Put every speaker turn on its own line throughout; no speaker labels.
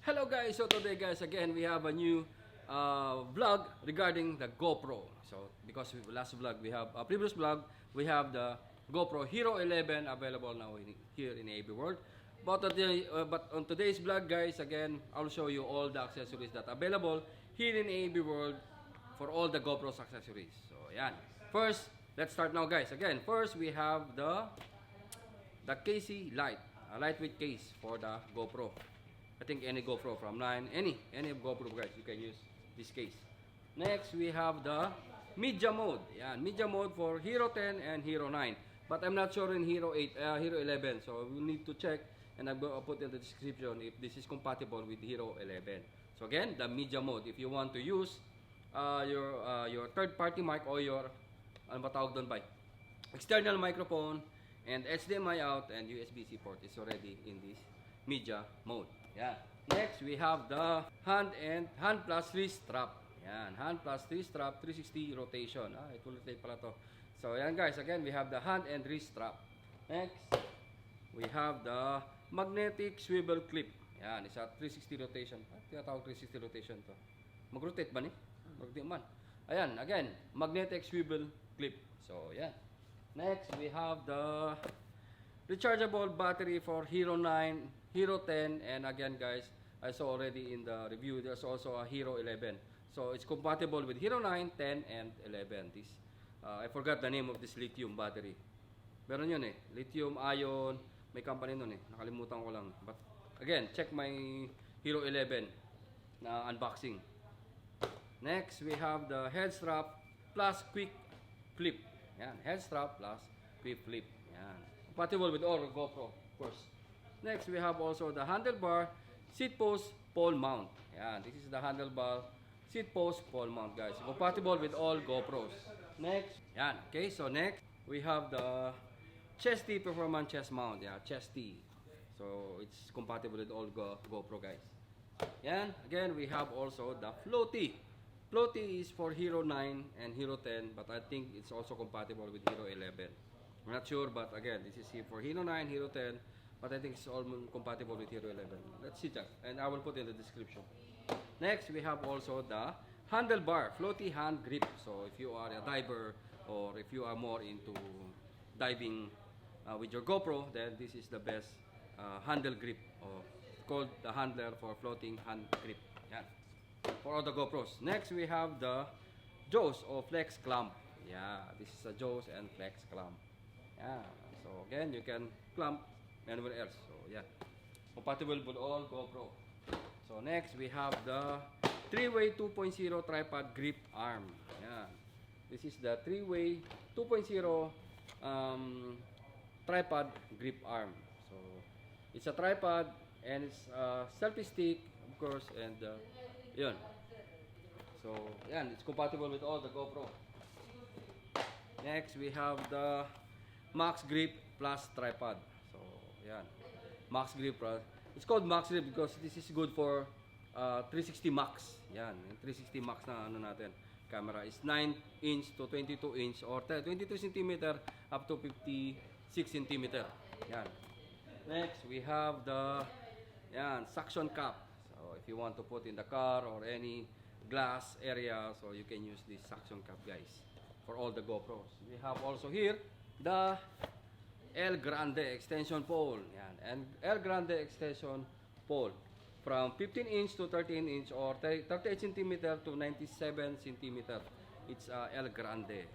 Hello guys, so today guys again we have a new vlog regarding the GoPro. So because last vlog we have previous vlog we have the GoPro Hero 11 available now here in Aabworld. But on today's vlog guys, again I'll show you all the accessories that are available here in Aabworld for all the GoPro's accessories. So yan. First, let's start now guys. Again, first we have the Casey Light, a lightweight case for the GoPro. I think any GoPro from 9, any GoPro guys, you can use this case. Next, we have the media mode. Yeah, media mode for Hero 10 and Hero 9. But I'm not sure in Hero 8, Hero 11. So we need to check, and I'm going to put in the description if this is compatible with Hero 11. So again, the media mode. If you want to use your third-party mic or your ano ba tawag doon ba? External microphone and HDMI out and USB-C port is already in this media mode. Yeah. Next, we have the hand plus wrist strap. Yan, hand plus wrist strap, 360 rotation. It will rotate pala to. So, yan guys, again, we have the hand and wrist strap. Next, we have the magnetic swivel clip. Yan, isa 360 rotation. Tinatawag 360 rotation to. Mag-rotate ba ni? Mag-rotate man. Ayan, again, magnetic swivel clip. So, yan. Next, we have the rechargeable battery for Hero 9, Hero 10, and again guys, I saw already in the review, there's also a Hero 11. So it's compatible with Hero 9, 10, and 11. This, I forgot the name of this lithium battery. Meron yun eh, lithium ion, may company nun eh, nakalimutan ko lang. But again, check my Hero 11 na unboxing. Next, we have the Headstrap plus quick flip. Yan, Headstrap plus quick flip. Yan. Compatible with all GoPro, of course. Next, we have also the Handlebar Seatpost pole mount. Yan, this is the Handlebar Seatpost pole mount, guys. Compatible with all GoPros. Next, yan. Okay, so next, we have the Chesty Performance Chest Mount. Yeah, Chesty. So, it's compatible with all GoPro, guys. Yan. Again, we have also the Floaty. Floaty is for Hero 9 and Hero 10, but I think it's also compatible with Hero 11. I'm not sure, but again, this is here for Hero 9, Hero 10, but I think it's all compatible with Hero 11. Let's see that, and I will put in the description. Next, we have also the Handlebar Floaty hand grip. So if you are a diver or if you are more into diving with your GoPro, then this is the best handle grip, or called the handler for floating hand grip. Yeah. For all the GoPros. Next, we have the jaws or flex clamp. Yeah, this is a jaws and flex clamp. Yeah, so again, you can clamp anywhere else. So yeah, compatible with all GoPro. So next, we have the 3-way 2.0 tripod grip arm. Yeah, this is the 3-way 2.0 tripod grip arm. So it's a tripod and it's a selfie stick, of course, and yun. So yan, it's compatible with all the GoPro. Next, we have the Max Grip Plus Tripod. So, yan. Max Grip Plus. It's called Max Grip because this is good for 360 Max. Yan. 360 Max na ano natin. Camera is 9 inch to 22 inch or 22 cm up to 56 cm. Yan. Next, we have the suction cap. So, if you want to put in the car or any glass area, so you can use this suction cap, guys, for all the GoPros. We have also here the Grande extension pole. Yan. And Grande extension pole from 15 inch to 13 inch or 38 cm to 97 cm. It's Grande.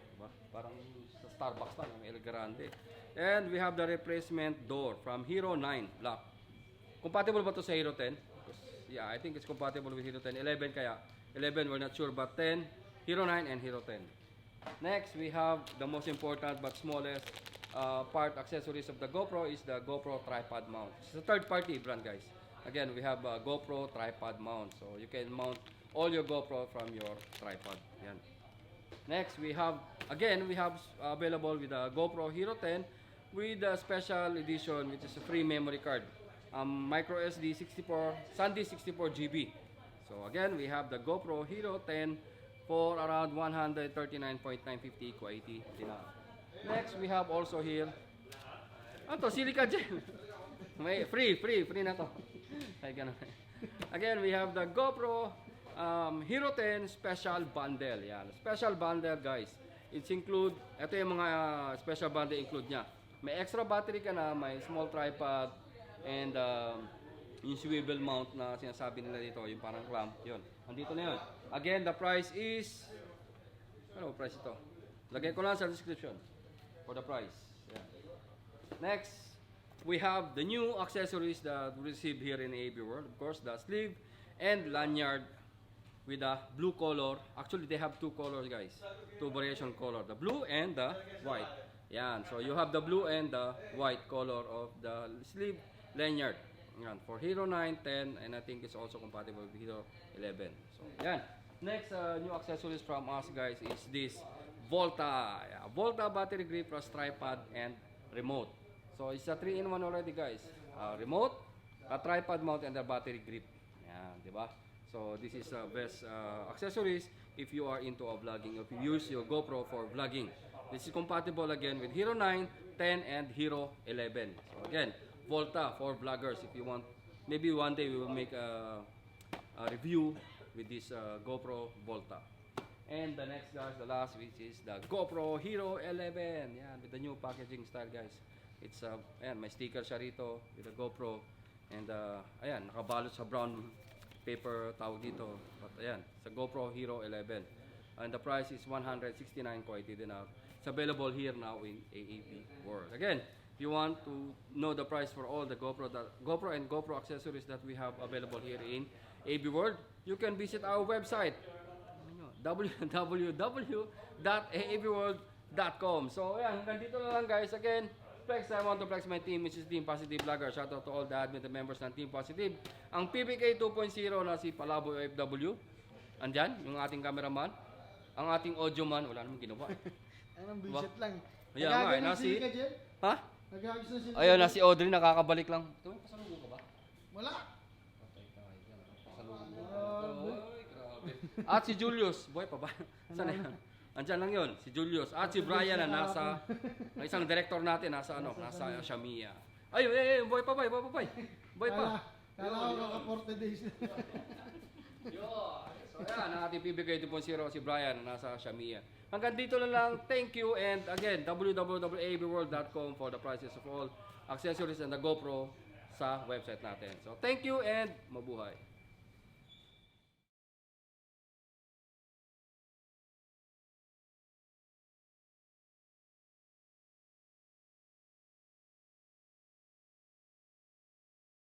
Parang sa Starbucks lang, Grande. And we have the replacement door from Hero 9 black. Compatible ba to sa Hero 10? Yeah, I think it's compatible with Hero 10. 11 kaya. 11, we're not sure, but 10, Hero 9 and Hero 10. Next, we have the most important but smallest part accessories of the GoPro is the GoPro tripod mount. It's a third-party brand, guys. Again, we have a GoPro tripod mount, so you can mount all your GoPro from your tripod. Yan. Next, we have available with the GoPro Hero 10 with a special edition, which is a free memory card. Micro SD 64, SanDisk 64 GB. So again, we have the GoPro Hero 10 for around 139.950 QAT. Next, we have also here, ano to, silica gel. May free na to. Ay, ganun. Again, we have the GoPro Hero 10 Special Bundle. Yan. Special Bundle, guys. It's include, ito yung mga special bundle include niya. May extra battery ka na, may small tripod, and yung swivel mount na sinasabi nila dito, yung parang clamp, yun. Andito na yun. Again, the price is, ano price ito? Lagay ko lang sa description for the price. Yeah. Next, we have the new accessories that we received here in Aabworld. Of course, the sleeve and lanyard with the blue color. Actually, they have two colors, guys. Two variation color, the blue and the white. Yan. So you have the blue and the white color of the sleeve lanyard. Yan. For Hero 9, 10, and I think it's also compatible with Hero 11. So, yan. Next new accessories from us, guys, is this Volta. Yeah. Volta battery grip plus tripod and remote. So it's a 3-in-1 already, guys. Remote, a tripod mount, and a battery grip. Yan, di ba? So this is the best accessories if you are into vlogging, if you use your GoPro for vlogging. This is compatible again with Hero 9, 10, and Hero 11. So again, Volta for vloggers. If you want, maybe one day we will make a review with this GoPro Volta. And the next, guys, the last, which is the GoPro Hero 11. Yan, with the new packaging style, guys. It's ayan, may sticker siya rito with the GoPro, and ayan, nakabalot sa brown paper tawag dito. But ayan, sa GoPro Hero 11. And the price is 169.80 dinar. It's available here now in Aabworld. Again, if you want to know the price for all the GoPro and GoPro accessories that we have available here in Aabworld, you can visit our website www.aabworld.com. So ayan, hanggang dito na lang, guys. Again, flex, I want to flex my team, which is Team Positive Vlogger. Shout out to all the admin and members ng Team Positive. Ang PBK 2.0 na si Palabo OFW. Andyan, yung ating cameraman. Ang ating audio man, wala namang ginawa.
Anong bullshit lang.
Ayan nga, nasi... Ha?
Nag-agis na sila.
Ayun, nasi Audrey, nakakabalik lang. Ito, pasalubong ka ba?
Wala.
Pasalubong. Ay, grabe. At si Julius, boy pa ba? Saan yan? Andyan lang yun, si Julius. At si Brian na nasa, ang isang director natin, nasa Shamia. Ayun, boy pa. Boy pa.
Kala ko kaka 40 days.
Yo. So yan, ang ating PBK 2.0, si Brian, nasa Shamia. Hanggang dito na lang. Thank you, and again, www.aabworld.com for the prices of all accessories and the GoPro sa website natin. So thank you and mabuhay.